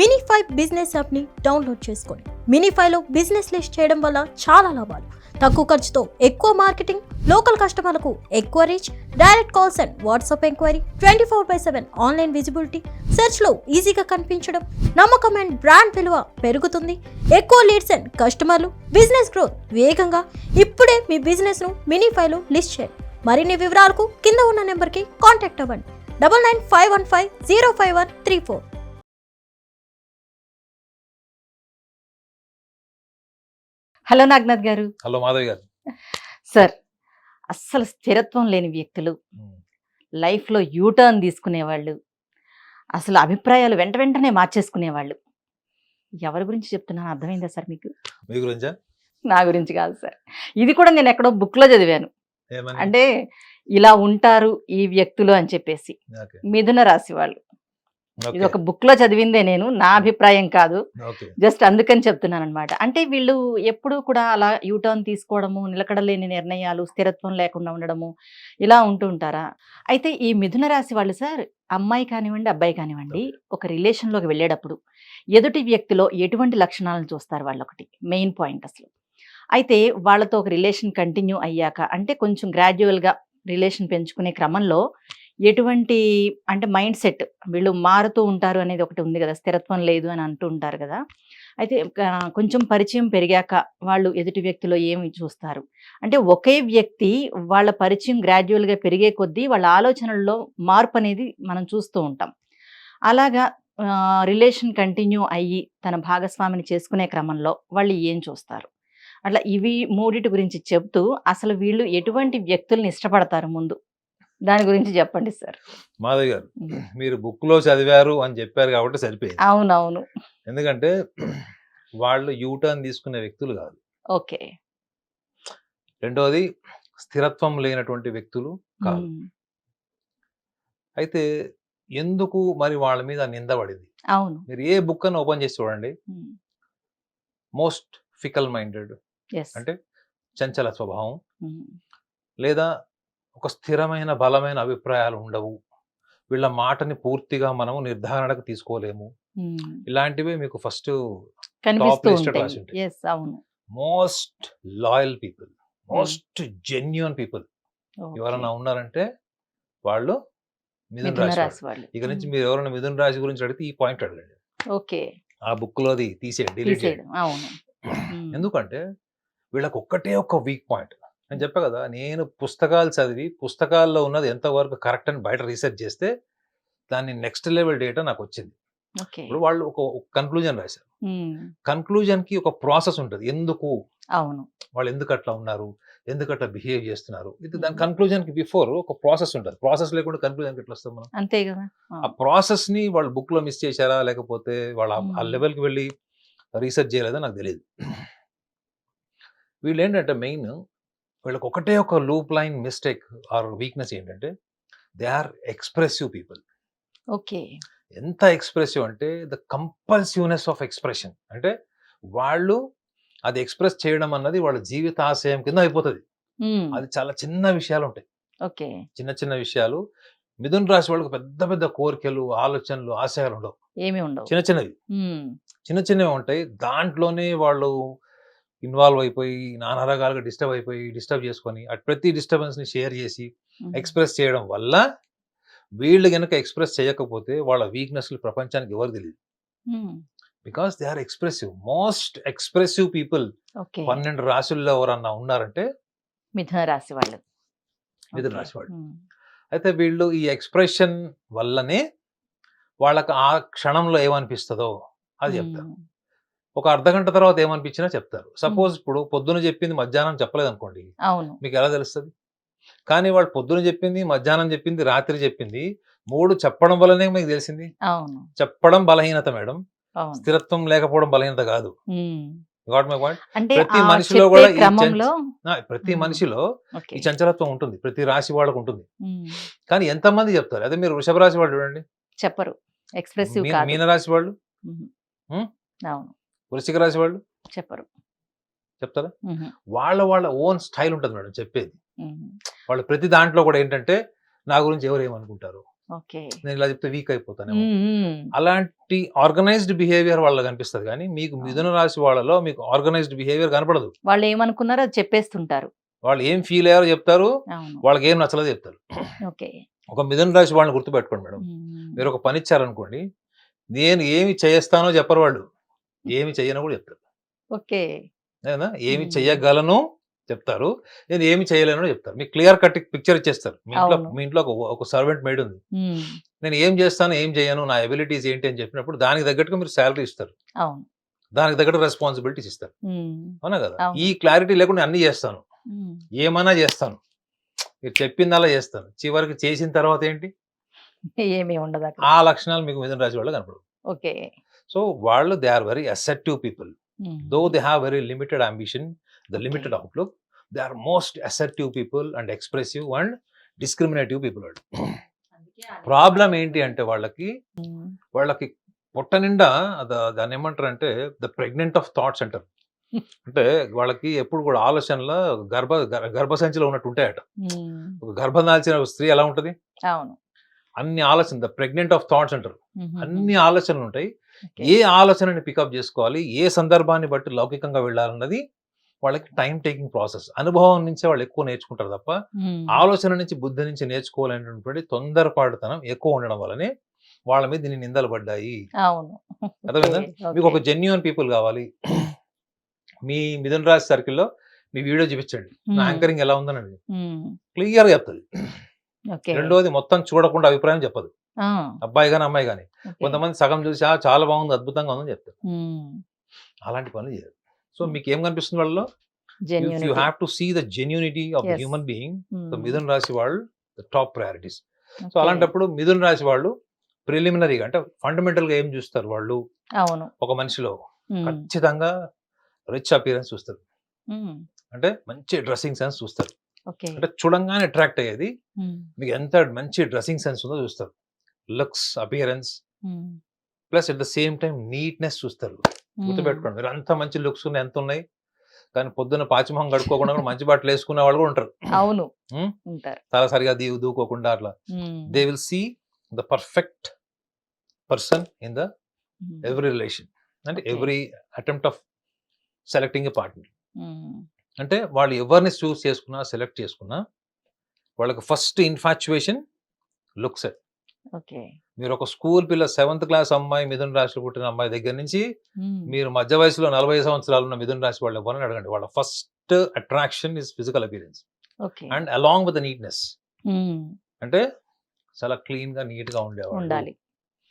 Minify business యాప్ని download చేసుకోండి. మినిఫైలో business list చేయడం వల్ల చాలా లాభాలు. తక్కువ ఖర్చుతో ఎక్కువ మార్కెటింగ్, లోకల్ కస్టమర్లకు ఎక్కువ reach, direct calls and WhatsApp enquiry, 24/7 online visibility, సెర్చ్లో ఈజీగా కనిపించడం, నమ్మకం అండ్ బ్రాండ్ విలువ పెరుగుతుంది. ఎక్కువ లీడ్స్ అండ్ కస్టమర్లు, బిజినెస్ గ్రోత్ వేగంగా. ఇప్పుడే మీ బిజినెస్ను మినిఫైలో లిస్ట్ చేయండి. మరిన్ని వివరాలకు కింద ఉన్న నెంబర్కి కాంటాక్ట్ అవ్వండి. 9951505134. హలో నాగనాథ్ గారు. హలో మాధవి గారు. సార్, అస్సలు స్థిరత్వం లేని వ్యక్తులు, లైఫ్లో యూటర్న్ తీసుకునేవాళ్ళు, అసలు అభిప్రాయాలు వెంటనే మార్చేసుకునేవాళ్ళు, ఎవరి గురించి చెప్తున్నాను అర్థమైందా సార్ మీకు? మీ గురించా? నా గురించి కాదు సార్, ఇది కూడా నేను ఎక్కడో బుక్లో చదివాను. ఏమని? అంటే ఇలా ఉంటారు ఈ వ్యక్తులు అని చెప్పేసి. ఓకే. మిథున రాశి వాళ్ళు. ఓకే. ఇది ఒక బుక్లో చదివిందే, నేను నా అభిప్రాయం కాదు, ఓకే. జస్ట్ అందుకని చెప్తున్నాను అనమాట. అంటే వీళ్ళు ఎప్పుడూ కూడా అలా యూటర్న్ తీసుకోవడము, నిలకడలేని నిర్ణయాలు, స్థిరత్వం లేకుండా ఉండడము, ఇలా ఉంటూ ఉంటారా? అయితే ఈ మిథున రాశి వాళ్ళు సార్, అమ్మాయి కానివ్వండి అబ్బాయి కానివ్వండి, ఒక రిలేషన్లోకి వెళ్ళేటప్పుడు ఎదుటి వ్యక్తిలో ఎటువంటి లక్షణాలను చూస్తారు వాళ్ళు, ఒకటి మెయిన్ పాయింట్ అసలు. అయితే వాళ్ళతో ఒక రిలేషన్ కంటిన్యూ అయ్యాక, అంటే కొంచెం గ్రాడ్యువల్గా రిలేషన్ పెంచుకునే క్రమంలో ఎటువంటి అంటే మైండ్ సెట్, వీళ్ళు మారుతూ ఉంటారు అనేది ఒకటి ఉంది కదా, స్థిరత్వం లేదు అని అంటూ ఉంటారు కదా. అయితే కొంచెం పరిచయం పెరిగాక వాళ్ళు ఎదుటి వ్యక్తిలో ఏమి చూస్తారు అంటే, ఒకే వ్యక్తి వాళ్ళ పరిచయం గ్రాడ్యువల్గా పెరిగే కొద్దీ వాళ్ళ ఆలోచనల్లో మార్పు అనేది మనం చూస్తూ ఉంటాం. అలాగా రిలేషన్ కంటిన్యూ అయ్యి తన భాగస్వామిని చేసుకునే క్రమంలో వాళ్ళు ఏం చూస్తారు, అట్లా ఇవి మూడిటి గురించి చెప్తూ అసలు వీళ్ళు ఎటువంటి వ్యక్తుల్ని ఇష్టపడతారు ముందు, దాని గురించి చెప్పండి సార్. మాధవి గారు, మీరు బుక్ లో చదివారు అని చెప్పారు కాబట్టి సరిపోయింది. అవునవును. ఎందుకంటే వాళ్ళు యూటర్న్ తీసుకునే వ్యక్తులు కాదు. ఓకే. రెండోది, స్థిరత్వం లేనటువంటి వ్యక్తులు కాదు. అయితే ఎందుకు మరి వాళ్ళ మీద నింద పడింది? అవును. మీరు ఏ బుక్ అని ఓపెన్ చేసి చూడండి, మోస్ట్ ఫికల్ మైండెడ్ అంటే చంచల స్వభావం, లేదా ఒక స్థిరమైన బలమైన అభిప్రాయాలు ఉండవు, వీళ్ళ మాటని పూర్తిగా మనము నిర్ధారణకు తీసుకోలేము, ఇలాంటివి మీకు ఫస్ట్ టాప్ లిస్ట్ రాసి ఉంటాయి. Most loyal people, most genuine people ఎవరైనా ఉన్నారంటే వాళ్ళు మిథున రాశి వాళ్ళు. ఇక నుంచి మీరు ఎవరైనా మిథున రాశి గురించి అడిగితే ఈ పాయింట్ అడగండి. ఓకే. ఆ బుక్ లోది తీసేయండి, డిలీట్ చేయండి. ఎందుకంటే వీళ్ళకి ఒక్కటే ఒక వీక్ పాయింట్. నేను చెప్పా కదా, నేను పుస్తకాలు చదివి పుస్తకాల్లో ఉన్నది ఎంతవరకు కరెక్ట్ అని బయట రీసెర్చ్ చేస్తే దాన్ని నెక్స్ట్ లెవెల్ డేటా నాకు వచ్చింది. ఇప్పుడు వాళ్ళు ఒక కన్క్లూజన్ రాశారు. కన్క్లూజన్ కి ఒక ప్రాసెస్ ఉంటుంది. ఎందుకు వాళ్ళు ఎందుకు అట్లా ఉన్నారు, ఎందుకు అట్లా బిహేవ్ చేస్తున్నారు, ఇది దాని కన్క్లూజన్ కి బిఫోర్ ఒక ప్రాసెస్ ఉంటుంది. ప్రాసెస్ లేకుండా కన్క్లూజన్ ఎట్లా వస్తాం మనం? అంతే కదా. ఆ ప్రాసెస్ ని వాళ్ళు బుక్ లో మిస్ చేశారా, లేకపోతే వాళ్ళు ఆ లెవెల్కి వెళ్ళి రీసెర్చ్ చేయలేదా నాకు తెలియదు. వీళ్ళు ఏంటంటే మెయిన్ వీళ్ళకి ఒకటే ఒక loop line mistake or weakness ఏంటంటే, they are expressive people. Okay. ఎంత ఎక్స్ప్రెసివ్ అంటే ద కంపల్సివ్నెస్ ఆఫ్ ఎక్స్ప్రెషన్. అంటే వాళ్ళు అది ఎక్స్ప్రెస్ చేయడం అన్నది వాళ్ళ జీవిత ఆశయం కింద అయిపోతుంది. అది చాలా చిన్న విషయాలు ఉంటాయి. ఓకే. చిన్న చిన్న విషయాలు. మిథున రాశి వాళ్ళకి పెద్ద పెద్ద కోరికలు, ఆలోచనలు, ఆశయాలు ఉండవు. ఏమి ఉండవు. చిన్నవి ఉంటాయి. దాంట్లోనే వాళ్ళు ఇన్వాల్వ్ అయిపోయి నానా రకాలుగా డిస్టర్బ్ చేసుకొని ప్రతి డిస్టర్బెన్స్ ని షేర్ చేసి ఎక్స్ప్రెస్ చేయడం వల్ల వీళ్ళు గనక ఎక్స్ప్రెస్ చేయకపోతే వాళ్ళ వీక్నెస్లు ప్రపంచానికి ఎవరు తెలియదు. Because they are expressive, most expressive people. 12 రాశుల్లో ఎవరన్నా ఉన్నారంటే మిథున రాశి వాళ్ళు. అయితే వీళ్ళు ఈ ఎక్స్ప్రెషన్ వల్లనే వాళ్ళకి ఆ క్షణంలో ఏమనిపిస్తుందో అది చెప్తారు. ఒక అర్ధగంట తర్వాత ఏమనిపించినా చెప్తారు. సపోజ్ ఇప్పుడు పొద్దున చెప్పింది మధ్యాహ్నం చెప్పలేదు అనుకోండి, మీకు ఎలా తెలుస్తుంది? కానీ వాళ్ళు పొద్దున చెప్పింది, మధ్యాహ్నం చెప్పింది, రాత్రి చెప్పింది, 3 చెప్పడం వల్లనే మీకు తెలిసింది. చెప్పడం బలహీనత మేడం, స్థిరత్వం లేకపోవడం బలహీనత కాదు. ప్రతి మనిషిలో కూడా ప్రతి మనిషిలో ఈ చంచలత్వం ఉంటుంది, ప్రతి రాశి వాళ్ళకు ఉంటుంది. కానీ ఎంతమంది చెప్తారు? అదే మీరు వృషభ రాశి వాళ్ళు చూడండి, చెప్పరు. మీన రాశి వాళ్ళు, వృశ్చిక రాశి వాళ్ళు చెప్తారా? వాళ్ళ ఓన్ స్టైల్ ఉంటుంది మేడం చెప్పేది. వాళ్ళు ప్రతి దాంట్లో కూడా ఏంటంటే నా గురించి ఎవరు ఏమనుకుంటారు, ఓకే. నేను ఇలా చెప్తే వీక్ అయిపోతానేమో. అలాంటి ఆర్గనైజ్డ్ బిహేవియర్ వాళ్ళకి కనిపిస్తది కానీ మీకు మిథున రాశి వాళ్ళలో మీకు ఆర్గనైజ్డ్ బిహేవియర్ కనపడదు. వాళ్ళు ఏమనుకున్నారో అది చెప్పేస్తుంటారు. వాళ్ళు ఏం ఫీల్ అయ్యారో చెప్తారు, అవును. వాళ్ళకి ఏం నచ్చలేదో చెప్తారు. ఓకే. ఒక మిథున రాశి వాళ్ళని గుర్తుపెట్టుకోండి మేడం. మీరు ఒక పని ఇచ్చారనుకోండి, నేను ఏమి చేస్తానో చెప్పరు వాళ్ళు, ఏమి చెయ్యనో కూడా చెప్తారు. ఓకే. ఏనా ఏమి చెయ్యగలను చెప్తారు, నేను ఏమి చేయలేనో చెప్తారు. మీకు క్లియర్ కట్ పిక్చర్ ఇచ్చేస్తారు. అవును. మీ ఇంట్లో ఒక సర్వెంట్ మేడ్ ఉంది, నేను ఏం చేస్తాను ఏం చేయను నా ఎబిలిటీస్ ఏంటి అని చెప్పినప్పుడు దానికి తగ్గట్టుగా మీరు శాలరీ ఇస్తారు, అవును. దానికి తగ్గట్టు రెస్పాన్సిబిలిటీస్ ఇస్తారు. అవునా కదా? అవును. ఈ క్లారిటీ లేకుండా అన్ని చేస్తాను, ఏమన్నా చేస్తాను, మీరు చెప్పిందల్లా చేస్తాను, చివరికి చేసిన తర్వాత ఏంటి ఏమీ ఉండదు అక్కడ. ఆ లక్షణాలు మీకు మిథున రాశి వాళ్ళు కనపడవు. ఓకే. సో వాళ్ళు they are very acceptive people. Though they have very limited ambition, the limited outlook, they are most acceptive people and expressive and discriminative people. Problem ఏంటి అంటే వాళ్ళకి పొట్ట నిండా దాన్ని ఏమంటారు అంటే ద ప్రెగ్నెంట్ ఆఫ్ థాట్స్ అంటారు. అంటే వాళ్ళకి ఎప్పుడు కూడా ఆలోచనలో గర్భసంచిలో ఉన్నట్టు ఉంటాయట. ఒక గర్భం దాల్చిన స్త్రీ ఎలా ఉంటది, అవును. అన్ని ఆలోచన ద ప్రెగ్నెంట్ ఆఫ్ థాట్స్ అంటారు. అన్ని ఆలోచనలు ఉంటాయి. ఓకే. ఏ ఆలోచనని పికప్ చేసుకోవాలి, ఏ సందర్భాన్ని బట్టి లౌకికంగా వెళ్ళాలన్నది వాళ్ళకి టైం టేకింగ్ ప్రాసెస్. అనుభవం నుంచే వాళ్ళు ఎక్కువ నేర్చుకుంటారు తప్ప ఆలోచన నుంచి బుద్ధి నుంచి నేర్చుకోవాలనేటువంటి తొందరపాటుతనం ఎక్కువ ఉండడం వల్లనే వాళ్ళ మీద దీన్ని నిందలు పడ్డాయి. అవును. అర్థమైందా? ఓకే. మీకు ఒక జెన్యూన్ పీపుల్ కావాలి. మీ మిథున రాశి సర్కిల్లో మీ వీడియో చూపించండి, నా యాంకరింగ్ ఎలా ఉందని క్లియర్ గా చెప్తుంది. ఓకే. రెండోది మొత్తం చూడకుండా అభిప్రాయం చెప్పదు, ఆ, అబ్బాయి కానీ అమ్మాయి కానీ. ఓకే. కొంతమంది సగం చూసి చాలా బాగుంది అద్భుతంగా ఉందని చెప్తారు. అలాంటి పనులు చేయరు. సో మీకు ఏం కనిపిస్తుంది వాళ్ళలో, if you Genuinity. Have to see the genuinity of the Yes. Human being, so Hmm. మిథున రాశి వాళ్ళు the top priorities. So Okay. అలాంటప్పుడు మిథున రాశి వాళ్ళు ప్రిలిమినరీగా అంటే ఫండమెంటల్ గా ఏం చూస్తారు వాళ్ళు అవును. ఒక మనిషిలో, Hmm. ఖచ్చితంగా రిచ్ అపియరెన్స్ చూస్తారు. Hmm. అంటే మంచి డ్రెస్సింగ్ సెన్స్ చూస్తారు. ఓకే. అంటే చూడంగానే అట్రాక్ట్ అయ్యేది Hmm. మీకు ఎంత మంచి డ్రెస్సింగ్ సెన్స్ ఉందో చూస్తారు. Looks, appearance Hmm. Plus at the same time neatness చూస్తారు. గుర్తుపెట్టుకోండి, మీరు అంత మంచి లుక్స్ ఉన్నాయి ఎంత ఉన్నాయి కానీ పొద్దున్న పాచిమొహం కడుక్కోకుండా కూడా మంచి బట్టలు వేసుకునే వాళ్ళు కూడా ఉంటారు. అవును. Hmm? ఉంటారు. చాలా సరిగా దూకోకుండా అట్లా. They will see the perfect person in the every relation అంటే Okay. Every attempt of selecting a partner. అంటే వాళ్ళు ఎవరిని చూస్ చేసుకున్నా సెలెక్ట్ చేసుకున్నా వాళ్ళకి ఫస్ట్ ఇన్ఫాచ్యుయేషన్ లుక్స్. ఓకే. మీరు ఒక స్కూల్ పిల్ల 7th క్లాస్ అమ్మాయి మిథున రాశిలో పుట్టిన అమ్మాయి దగ్గర నుంచి మీరు మధ్య వయసులో 40 సంవత్సరాలు ఉన్న మిథున రాశి వాళ్ళు ఎవరిని అడగండి, వాళ్ళ first attraction is physical appearance okay. And along with neatness. అంటే చాలా క్లీన్ గా నీట్ గా ఉండేవాళ్ళు. ఉండాలి.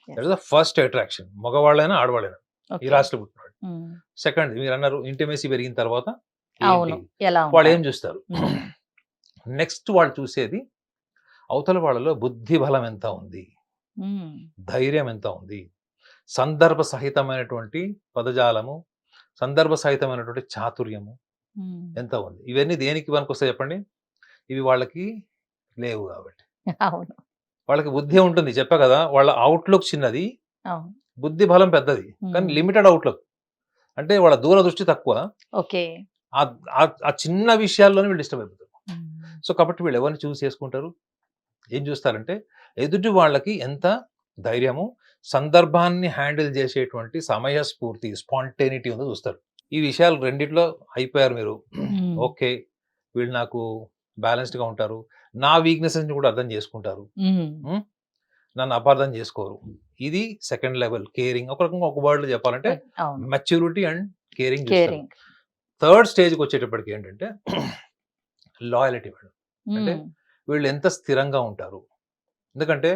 That is the first attraction, మగవాళ్ళైనా ఆడవాళ్ళైనా ఈ ఓకే. రాశిలో పుట్టినాడు. సెకండ్ మీరు అన్నారు ఇంటిమేసీ పెరిగిన తర్వాత అవును. ఏంటి? ఎలా వాళ్ళు ఉంటారు? ఏం చూస్తారు, నెక్స్ట్ వాళ్ళు చూసేది అవతల వాళ్ళలో బుద్ధి బలం ఎంత ఉంది, ధైర్యం ఎంత ఉంది, సందర్భ సహితమైనటువంటి పదజాలము, సందర్భ సహితమైనటువంటి చాతుర్యము ఎంత ఉంది. ఇవన్నీ దేనికి పనికొస్తాయి చెప్పండి, ఇవి వాళ్ళకి లేవు కాబట్టి. అవును. వాళ్ళకి బుద్ధి ఉంటుంది, చెప్పా కదా, వాళ్ళ అవుట్లుక్ చిన్నది, అవును. బుద్ధి బలం పెద్దది, కానీ లిమిటెడ్ అవుట్లుక్. అంటే వాళ్ళ దూరదృష్టి తక్కువ, ఓకే. ఆ చిన్న విషయాల్లోనే వీళ్ళు డిస్టర్బ్ అయిపోతారు. సో కాబట్టి వీళ్ళు ఎవరిని చూస్ చేసుకుంటారు, ఏం చూస్తారంటే ఎదుటి వాళ్ళకి ఎంత ధైర్యము, సందర్భాన్ని హ్యాండిల్ చేసేటువంటి సమయస్ఫూర్తి, స్పాంటేనిటీ ఉందో చూస్తారు. ఈ విషయాలు రెండిట్లో అయిపోయారు మీరు, ఓకే వీళ్ళు నాకు బ్యాలెన్స్డ్ గా ఉంటారు, నా వీక్నెస్ ని కూడా అర్థం చేసుకుంటారు, నన్ను అపార్థం చేసుకోరు. ఇది సెకండ్ లెవెల్ కేరింగ్. ఒక రకంగా ఒక వర్డ్ చెప్పాలంటే అవును. Maturity and caring. Caring. Third స్టేజ్కి వచ్చేటప్పటికి ఏంటంటే లాయలిటీ. అంటే వీళ్ళు ఎంత స్థిరంగా ఉంటారు. ఎందుకంటే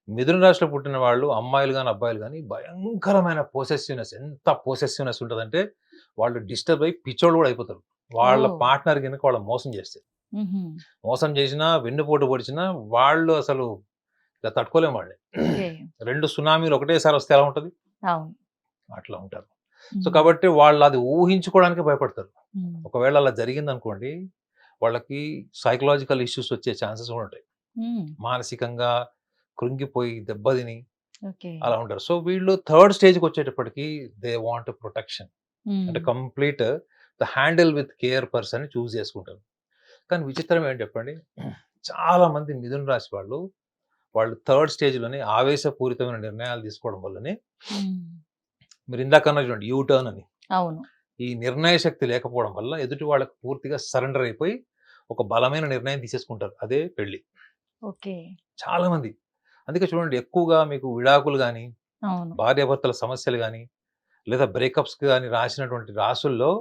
మిథున రాశిలో పుట్టిన వాళ్ళు అమ్మాయిలు కానీ అబ్బాయిలు కానీ భయంకరమైన పొసెసివ్నెస్, ఎంత పొసెసివ్నెస్ ఉంటుందంటే వాళ్ళు డిస్టర్బ్ అయ్యి పిచ్చోళ్ళు కూడా అయిపోతారు. వాళ్ళ Oh. పార్ట్నర్ కనుక వాళ్ళు మోసం చేస్తే, మోసం చేసినా వెన్నుపోటు పొడిచినా వాళ్ళు అసలు ఇలా తట్టుకోలేము వాళ్ళని. ఓకే. 2 సునామీలు ఒకటేసారి వస్తే ఎలా ఉంటుంది, అవును. అట్లా ఉంటారు. సో కాబట్టి వాళ్ళు అది ఊహించుకోవడానికి భయపడతారు. ఒకవేళ అలా జరిగింది అనుకోండి వాళ్ళకి సైకలాజికల్ ఇష్యూస్ వచ్చే ఛాన్సెస్ కూడా ఉంటాయి. మానసికంగా కృంగిపోయి దెబ్బతిని ఓకే. అలా ఉంటారు. సో వీళ్ళు థర్డ్ స్టేజ్కి వచ్చేటప్పటికి దే వాంట్ ప్రొటెక్షన్, అంటే complete the handle with care person choose చేసుకుంటారు. కానీ విచిత్రం ఏంటి చెప్పండి, చాలా మంది మిథున రాశి వాళ్ళు వాళ్ళు థర్డ్ స్టేజ్లోనే ఆవేశపూరితమైన నిర్ణయాలు తీసుకోవడం వల్లనే ఉమ్. మీరు ఇందాకన్నా చూడండి యూటర్న్ అని. అవును. ఈ నిర్ణయ శక్తి లేకపోవడం వల్ల ఎదుటి వాళ్ళకి పూర్తిగా సరెండర్ అయిపోయి ఒక బలమైన నిర్ణయం తీసేసుకుంటారు. అదే పెళ్లి. ఓకే. చాలా మంది అందుకే చూడండి ఎక్కువగా మీకు విడాకులు కానీ అవును. భార్యాభర్తల సమస్యలు కానీ లేదా బ్రేకప్స్ కానీ రాసినటువంటి రాసుల్లో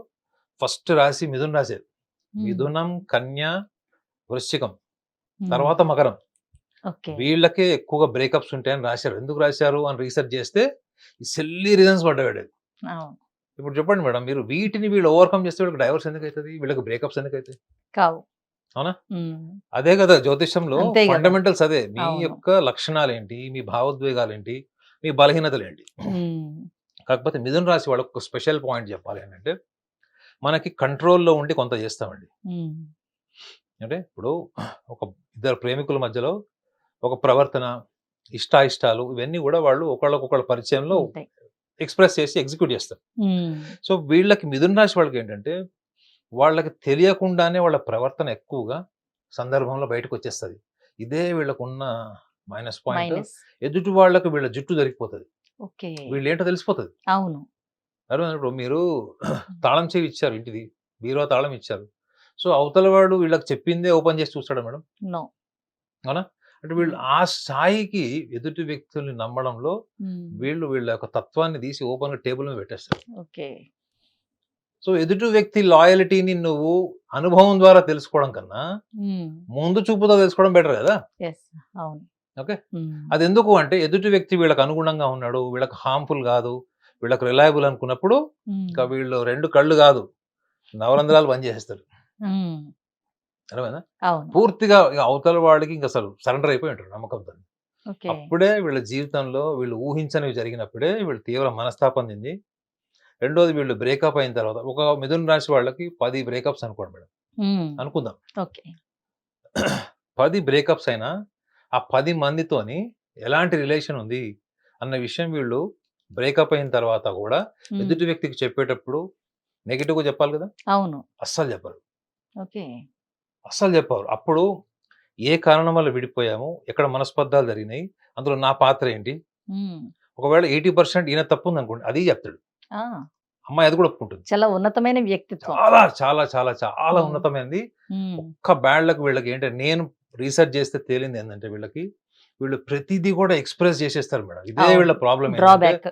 ఫస్ట్ రాశి మిథున రాశి. ఉమ్. మిథునం, కన్య, వృశ్చికం, ఉమ్. తర్వాత మకరం. ఓకే. వీళ్ళకే ఎక్కువగా బ్రేకప్స్ ఉంటాయని రాశారు. ఎందుకు రాశారు అని రీసెర్చ్ చేస్తే ఈ సిల్లీ రీజన్స్ పడ్డాడు. అవును. ఇప్పుడు చెప్పండి మేడం, మీరు వీటిని వీళ్ళు ఓవర్కమ్ చేస్తే వీళ్ళకి డైవర్స్ ఎందుకు అవుతుంది, వీళ్ళకి బ్రేకప్స్ ఎందుకు అవుతాయి? కావు. అవునా? ఉమ్. అదే కదా జ్యోతిష్యంలో అంతే కదా. ఫండమెంటల్స్ అదే. మీ అవును. యొక్క లక్షణాలు ఏంటి, మీ భావోద్వేగాలు ఏంటి, మీ బలహీనతలు ఏంటి. ఉమ్. కాకపోతే మిథున రాశి వాళ్ళకి ఒక స్పెషల్ పాయింట్ చెప్పాలి అంటే మనకి కంట్రోల్లో ఉండి కొంత చేస్తామండి. ఉమ్. అంటే ఇప్పుడు ఒక ఇద్దరు ప్రేమికుల మధ్యలో ఒక ప్రవర్తన, ఇష్టాయిష్టాలు ఇవన్నీ కూడా వాళ్ళు ఒకళ్ళకొకళ్ళ పరిచయంలో ఉంటాయి. ఎక్స్ప్రెస్ చేసి ఎగ్జిక్యూట్ చేస్తారు. ఉమ్. సో వీళ్ళకి మిథున రాశి వాళ్ళకి ఏంటంటే వాళ్ళకి తెలియకుండానే వాళ్ళ ప్రవర్తన ఎక్కువగా సందర్భంలో బయటకు వచ్చేస్తుంది. ఇదే వీళ్ళకున్న మైనస్ పాయింట్. మైనస్. ఎదుటి వాళ్ళకి వీళ్ళ జుట్టు దొరికిపోతుంది, ఓకే. వీళ్ళు ఏంటో తెలిసిపోతుంది. అవును. ఇప్పుడు మీరు తాళం చెవి ఇచ్చారు, ఇంటిది బీరువా తాళం ఇచ్చారు. సో అవతల వాడు వీళ్ళకి చెప్పిందే ఓపెన్ చేసి చూస్తాడా మేడం? నో. అవునా? అంటే వీళ్ళు ఆ స్థాయికి ఎదుటి వ్యక్తుల్ని నమ్మడంలో ఉమ్. వీళ్ళ యొక్క తత్వాన్ని తీసి ఓపెన్ గా టేబుల్ మీద పెట్టేస్తారు. ఓకే. సో ఎదుటి వ్యక్తి లాయల్టీని నువ్వు అనుభవం ద్వారా తెలుసుకోవడం కన్నా ఉమ్. ముందు చూపుతో తెలుసుకోవడం బెటర్ కదా. ఎస్. అవును. ఓకే. ఉమ్. అది ఎందుకు అంటే ఎదుటి వ్యక్తి వీళ్ళకి అనుగుణంగా ఉన్నాడు, వీళ్ళకి హార్మ్ఫుల్ కాదు, వీళ్ళకి రిలయబుల్ అనుకున్నప్పుడు ఉమ్. ఇంకా వీళ్ళు రెండు కళ్ళు కాదు నవరంధ్రాలు బంద్ చేసేస్తారు. ఉమ్. అర్థమైందా? అవును. పూర్తిగా ఇక అవతల వాడికి ఇంకా అసలు సరెండర్ అయిపోయి ఉంటారు నమ్మకంతో. ఓకే. అప్పుడే వీళ్ళ జీవితంలో వీళ్ళు ఊహించనివి జరిగినప్పుడే వీళ్ళు తీవ్ర మనస్తాపం చెంది, రెండోది వీళ్ళు బ్రేకప్ అయిన తర్వాత ఒక మిథున రాశి వాళ్ళకి 10 బ్రేకప్స్ అనుకోండి మేడం, ఉమ్. అనుకుందాం. ఓకే. 10 బ్రేకప్స్ అయినా ఆ 10 మందితోని ఎలాంటి రిలేషన్ ఉంది అన్న విషయం వీళ్ళు బ్రేకప్ అయిన తర్వాత కూడా ఉమ్. ఎదుటి వ్యక్తికి చెప్పేటప్పుడు నెగిటివ్గా చెప్పాలి కదా. అవును. అస్సలు చెప్పరు, ఓకే. అస్సలు చెప్పరు. అప్పుడు ఏ కారణం వల్ల విడిపోయాము, ఎక్కడ మనస్పర్ధాలు జరిగినాయి, అందులో నా పాత్ర ఏంటి, ఉమ్. ఒకవేళ 80% ఈయన తప్పు ఉంది అనుకోండి అది చెప్తాడు. ఆ, అమ్మాయి అది కూడా ఒప్పుకుంటుంది. చాలా ఉన్నతమైన వ్యక్తిత్వం. చాలా చాలా చాలా చాలా ఉమ్. ఉన్నతమైనది. ఉమ్. ఒక్క బ్యాడ్ లక్ వీళ్ళకి ఏంటంటే నేను రీసెర్చ్ చేస్తే తేలింది ఏంటంటే వీళ్ళు ప్రతిదీ కూడా ఎక్స్ప్రెస్ చేసేస్తారు మేడం. ఇదే అవును. వీళ్ళ ప్రాబ్లం. డ్రాబ్యాక్.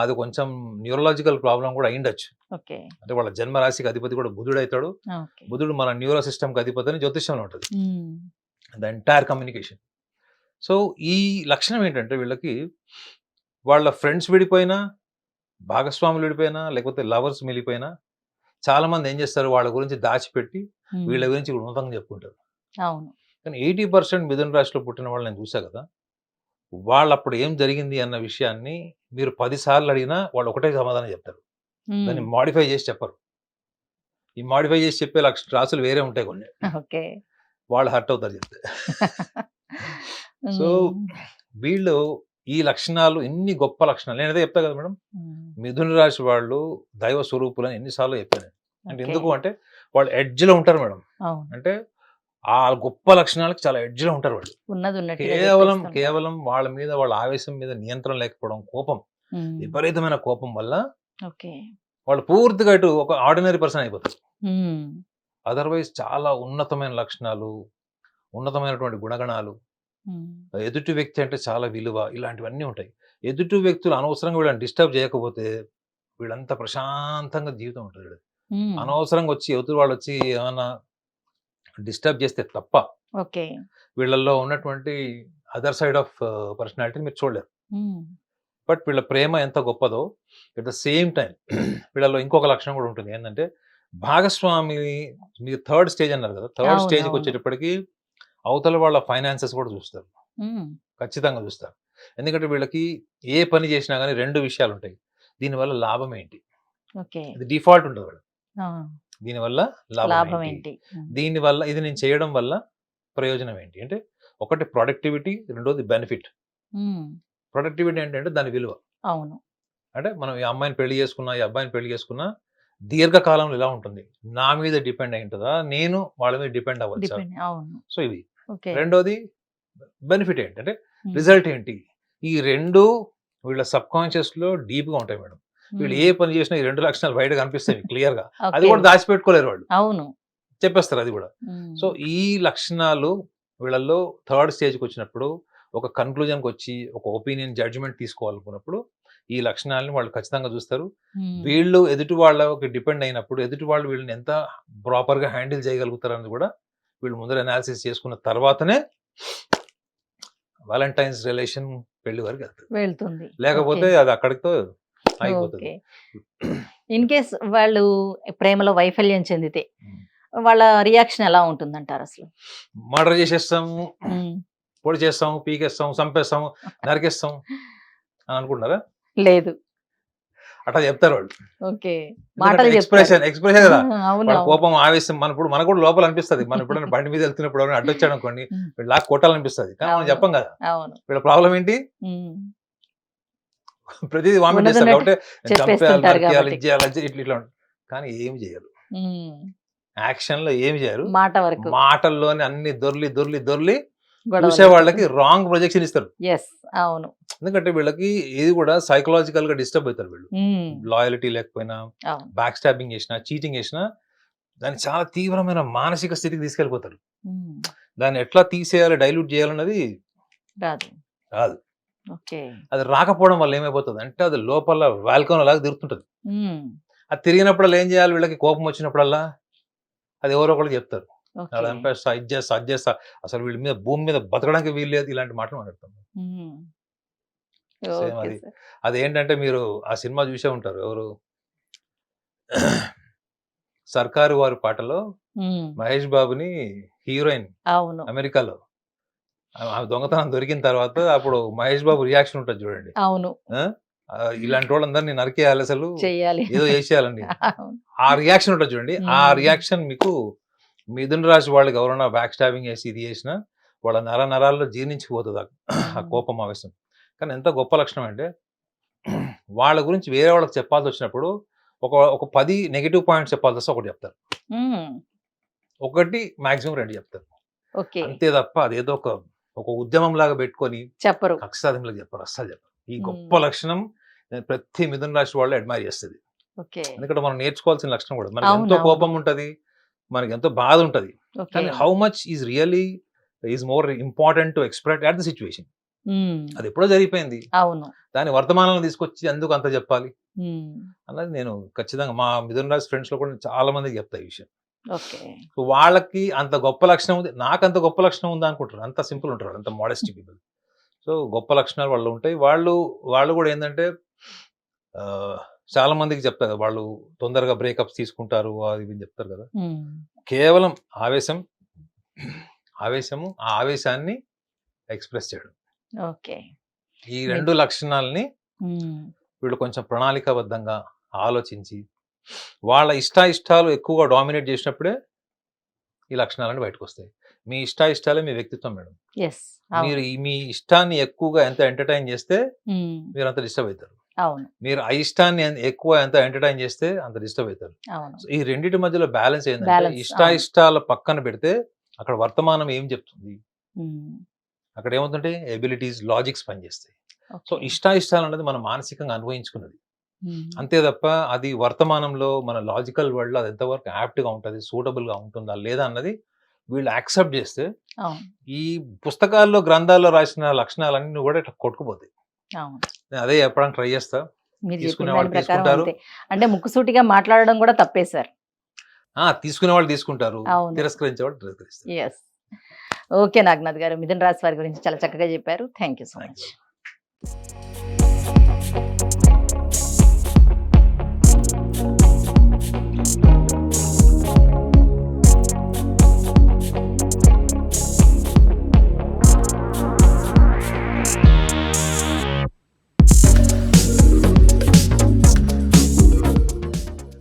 అది కొంచెం న్యూరలాజికల్ ప్రాబ్లం కూడా అయిండొచ్చు. ఓకే. అంటే వాళ్ళ జన్మ రాశికి అధిపతి కూడా బుధుడు అవుతాడు. ఓకే. బుధుడు మన న్యూరో సిస్టమ్కి అధిపతి అని జ్యోతిష్యంలో ఉంటుంది, um. The entire communication. So ఈ లక్షణం ఏంటంటే వీళ్ళకి వాళ్ళ ఫ్రెండ్స్ విడిపోయినా, భాగస్వాములు విడిపోయినా, లేకపోతే లవర్స్ మిలిపోయినా చాలా మంది ఏం చేస్తారు వాళ్ళ గురించి దాచిపెట్టి ఉమ్. వీళ్ళ గురించి ఉన్నతంగా చెప్పుకుంటారు. అవును. కానీ 80% మిథున రాశిలో పుట్టిన వాళ్ళు నేను చూసా కదా, వాళ్ళు అప్పుడు ఏం జరిగింది అన్న విషయాన్ని మీరు 10 సార్లు అడిగినా వాళ్ళు ఒకటే సమాధానం చెప్తారు, ఉమ్. దాన్ని మాడిఫై చేసి చెప్పరు. ఈ మాడిఫై చేసి చెప్పే రాసులు వేరే ఉంటాయి కొన్ని, ఓకే. వాళ్ళు హర్ట్ అవుతారు చెప్తే. సో ఉమ్. వీళ్ళు ఈ లక్షణాలు ఎన్ని గొప్ప లక్షణాలు నేనైతే చెప్తా కదా మేడం, ఉమ్. మిథున రాశి వాళ్ళు దైవ స్వరూపులని ఎన్నిసార్లు చెప్పాను. అంటే ఓకే. ఎందుకు అంటే వాళ్ళు ఎడ్జ్లో ఉంటారు మేడం. అవును. అంటే ఆ గొప్ప లక్షణాలకు చాలా ఎడ్జ్లో ఉంటారు వాళ్ళు. ఉన్నది ఉన్నట్టుగా కేవలం చెప్పేస్తుంటారు. కేవలం వాళ్ళ మీద వాళ్ళ ఆవేశం మీద నియంత్రణ లేకపోవడం, కోపం, ఉమ్. విపరీతమైన కోపం వల్ల ఓకే. వాళ్ళు పూర్తిగా ఇటు ఒక ఆర్డినరీ పర్సన్ అయిపోతారు. ఉమ్. అదర్వైజ్ చాలా ఉన్నతమైన లక్షణాలు, ఉన్నతమైనటువంటి గుణగణాలు, ఉమ్. ఎదుటి వ్యక్తి అంటే చాలా విలువ, ఇలాంటివన్నీ ఉంటాయి. ఎదుటి వ్యక్తులు అనవసరంగా వీళ్ళని డిస్టర్బ్ చేయకపోతే వీళ్ళంతా ప్రశాంతంగా జీవితం ఉంటుంది వీళ్ళది. ఉమ్. అనవసరంగా వచ్చి ఎదుటి వాళ్ళు వచ్చి ఏమైనా డిస్టర్బ్ చేస్తే తప్ప ఓకే. వీళ్ళల్లో ఉన్నటువంటి అదర్ సైడ్ ఆఫ్ పర్సనాలిటీ మీరు చూడలేరు. ఉమ్. బట్ వీళ్ళ ప్రేమ ఎంత గొప్పదో ఎట్ ద సేమ్ టైం వీళ్ళలో ఇంకొక లక్షణం కూడా ఉంటుంది. ఏంటంటే భాగస్వామి, మీరు థర్డ్ స్టేజ్ అన్నారు కదా, థర్డ్ అవును, స్టేజ్కి అవును. వచ్చేటప్పటికి అవతల వాళ్ళ ఫైనాన్సెస్ కూడా చూస్తారు, ఉమ్. ఖచ్చితంగా చూస్తారు. ఎందుకంటే వీళ్ళకి ఏ పని చేసినా కానీ 2 విషయాలు ఉంటాయి. దీనివల్ల లాభం ఏంటి, ఓకే. ఇది డిఫాల్ట్ ఉంటుంది వాళ్ళకి. ఆ, దీనివల్ల లాభం లాభం ఏంటి, ఏంటి? ఉమ్. దీనివల్ల ఇది నేను చేయడం వల్ల ప్రయోజనం ఏంటి అంటే ఒకటి ప్రొడక్టివిటీ, రెండోది బెనిఫిట్. ఉమ్. ప్రొడక్టివిటీ ఏంటంటే దాని విలువ. అవును. అంటే మనం ఈ అమ్మాయిని పెళ్లి చేసుకున్నా, ఈ అబ్బాయిని పెళ్లి చేసుకున్నా దీర్ఘకాలంలో ఎలా ఉంటుంది, నా మీద డిపెండ్ అయి ఉంటుందా, నేను వాళ్ళ మీద డిపెండ్ అవ్వచ్చా. డిపెండ్. అవును. సో ఇది ఓకే. రెండోది బెనిఫిట్ ఏంటంటే రిజల్ట్ ఏంటి? ఈ రెండు వీళ్ళ సబ్ కాన్షియస్ లో డీప్ గా ఉంటాయి మేడం. వీళ్ళు ఏ పని చేసినా ఈ 2 లక్షణాలు బయట కనిపిస్తాయి క్లియర్ గా. అది కూడా దాచిపెట్టుకోలేరు వాళ్ళు, అవును, చెప్పేస్తారు అది కూడా. సో ఈ లక్షణాలు వీళ్ళల్లో థర్డ్ స్టేజ్కి వచ్చినప్పుడు ఒక కన్క్లూజన్కి వచ్చి ఒక ఒపీనియన్ జడ్జిమెంట్ తీసుకోవాలనుకున్నప్పుడు ఈ లక్షణాలను వాళ్ళు ఖచ్చితంగా చూస్తారు. వీళ్ళు ఎదుటి వాళ్ళకి డిపెండ్ అయినప్పుడు ఎదుటి వాళ్ళు వీళ్ళని ఎంత ప్రాపర్ గా హ్యాండిల్ చేయగలుగుతారని కూడా వీళ్ళు ముందర అనాలిసిస్ చేసుకున్న తర్వాతనే వాలంటైన్స్ రిలేషన్ పెళ్లి వరకు వెళ్తుంది. లేకపోతే అది అక్కడితో అయిపోతుంది. ఇన్ కేస్ వాళ్ళు ప్రేమలో వైఫల్యం చెందితే వాళ్ళ రియాక్షన్ ఎలా ఉంటుందంటారు అసలు? మర్డర్ చేసేస్తాము, పొడి చేస్తాము, పీకేస్తాము, చంపేస్తాము, నరికేస్తాం అని అనుకుంటున్నారా? లేదు, అట్లా చెప్తారు వాళ్ళు. ఓకే, ఎక్స్ప్రెషన్ కదా. వాళ్ళ కోపం, ఆవేశం మనకు కూడా లోపల అనిపిస్తుంది. మనం ఎప్పుడైనా బండి మీద వెళ్తున్నప్పుడు అడ్డొచ్చాడు అనుకోండి, వీళ్ళ కొట్టాలనిపిస్తుంది, కానీ మనం చెప్పం కదా. వీళ్ళ ప్రాబ్లం ఏంటి? ప్రతిదీ వామిట్ చేస్తారు కాబట్టి ఇట్లా, కానీ ఏమి చేయరు. యాక్షన్ లో ఏమి చేయరు, మాటల్లోనే అన్ని దొర్లి చూసే వాళ్ళకి రాంగ్ ప్రొజెక్షన్ ఇస్తారు. అవును, ఎందుకంటే వీళ్ళకి ఇది కూడా సైకలాజికల్ గా డిస్టర్బ్ అవుతారు వీళ్ళు. లాయల్టీ లేకపోయినా, బ్యాక్ స్టాబింగ్ చేసినా, చీటింగ్ చేసినా దాన్ని చాలా తీవ్రమైన మానసిక స్థితికి తీసుకెళ్ళిపోతారు. దాన్ని ఎట్లా తీసేయాలి, డైల్యూట్ చేయాలన్నది రాదు. అది రాకపోవడం వల్ల ఏమైపోతుంది అంటే అది లోపల వాల్కన్ లాగా తిరుగుతుంటది. అది తిరిగినప్పుడల్లా ఏం చేయాలి, వీళ్ళకి కోపం వచ్చినప్పుడల్లా అది ఎవరో ఒకరికి చెప్తారు, ఇది చేస్తా, అసలు వీళ్ళ మీద భూమి మీద బతకడానికి వీలు లేదు, ఇలాంటి మాటలు మాట్లాడతాం. సేమ్ అది ఏంటంటే మీరు ఆ సినిమా చూసే ఉంటారు, ఎవరు సర్కారు వారి పాటలో మహేష్ బాబుని హీరోయిన్ అమెరికాలో దొంగతనం దొరికిన తర్వాత అప్పుడు మహేష్ బాబు రియాక్షన్ ఉంటుంది చూడండి. అవును, ఇలాంటి వాళ్ళందరినీ నరికేయాలి, అసలు ఏదో చేసేయాలండి. ఆ రియాక్షన్ ఉంటుంది చూడండి. ఆ రియాక్షన్ మీకు మిథున రాశి వాళ్ళకి ఎవరైనా బ్యాక్ స్టాబింగ్ చేసి ఇది చేసినా వాళ్ళ నరాల్లో జీర్ణించిపోతుంది ఆ కోపం, ఆవేశం. కానీ ఎంత గొప్ప లక్షణం అంటే వాళ్ళ గురించి వేరే వాళ్ళకి చెప్పాల్సి వచ్చినప్పుడు ఒక 10 నెగిటివ్ పాయింట్స్ చెప్పాల్సి వస్తే ఒకటి చెప్తారు, ఒకటి మాక్సిమం 2 చెప్తారు, అంతే తప్ప అదేదో ఒక ఉద్యమం లాగా పెట్టుకొని చెప్పరు, కక్షసాధింపులకు చెప్పరు, అస్సలు చెప్పరు. ఈ గొప్ప లక్షణం ప్రతి మిథున రాశి వాళ్ళు అడ్మైర్ చేస్తుంది. ఎందుకంటే మనం నేర్చుకోవాల్సిన లక్షణం కూడా. మనకి ఎంతో కోపం ఉంటది, మనకి ఎంతో బాధ ఉంటది, కానీ how much is really is more important to express at the situation. అది ఎప్పుడో జరిగిపోయింది, దాని వర్తమానంలో తీసుకొచ్చి ఎందుకు అంత చెప్పాలి అన్నది నేను ఖచ్చితంగా మా మిథున రాశి ఫ్రెండ్స్ లో కూడా చాలా మందికి చెప్తా ఈ విషయం. వాళ్ళకి అంత గొప్ప లక్షణం ఉంది, నాకు అంత గొప్ప లక్షణం ఉందా అనుకుంటారు. అంత సింపుల్ ఉంటారు, అంత మోడెస్టీ పీపుల్. సో గొప్ప లక్షణాలు వాళ్ళు ఉంటాయి. వాళ్ళు కూడా ఏంటంటే చాలా మందికి చెప్తారు కదా, వాళ్ళు తొందరగా బ్రేకప్స్ తీసుకుంటారు అది ఇది చెప్తారు కదా. కేవలం ఆవేశము, ఆ ఆవేశాన్ని ఎక్స్ప్రెస్ చేయడం, ఈ 2 లక్షణాలని వీళ్ళు కొంచెం ప్రణాళికాబద్ధంగా ఆలోచించి వాళ్ళ ఇష్టాలు ఎక్కువగా డామినేట్ చేసినప్పుడే ఈ లక్షణాలన్నీ బయటకు వస్తాయి. మీ ఇష్టాలే మీ వ్యక్తిత్వం మేడం. మీరు మీ ఇష్టాన్ని ఎక్కువగా ఎంత ఎంటర్టైన్ చేస్తే మీరు అంత డిస్టర్బ్ అవుతారు. మీరు ఆ ఇష్టాన్ని ఎక్కువ ఎంత ఎంటర్టైన్ చేస్తే అంత డిస్టర్బ్ అవుతారు. ఈ రెండింటి మధ్యలో బ్యాలెన్స్ ఏంటంటే ఇష్టాల పక్కన పెడితే అక్కడ వర్తమానం ఏం చెప్తుంది, అక్కడ ఏమవుతుంటే ఎబిలిటీస్, లాజిక్స్ పనిచేస్తాయి. సో ఇష్టాలు అనేది మనం మానసికంగా అనుభవించుకున్నది, అంతే తప్ప అది వర్తమానంలో మన లాజికల్ వరల్డ్ అది ఎంతవరకు యాప్ట్ గా ఉంటుంది, సూటబుల్ గా ఉంటుందా లేదా అన్నది వీళ్ళు యాక్సెప్ట్ చేస్తే ఈ పుస్తకాల్లో, గ్రంథాల్లో రాసిన లక్షణాలన్నీ కూడా ఇట్లా కొట్టుకుపోతాయి. నేను అదే చెప్పడానికి ట్రై చేస్తా. తీసుకునే వాళ్ళు తీసుకుంటారు, అంటే ముక్కుసూటిగా మాట్లాడడం కూడా తప్పేశారు. తీసుకునే వాళ్ళు తీసుకుంటారు, తిరస్కరించే వాళ్ళు తిరస్కరిస్తారు. ఓకే నాగనాథ్ గారు, మిథున రాశి వారి గురించి చాలా చక్కగా చెప్పారు. Thank you so much.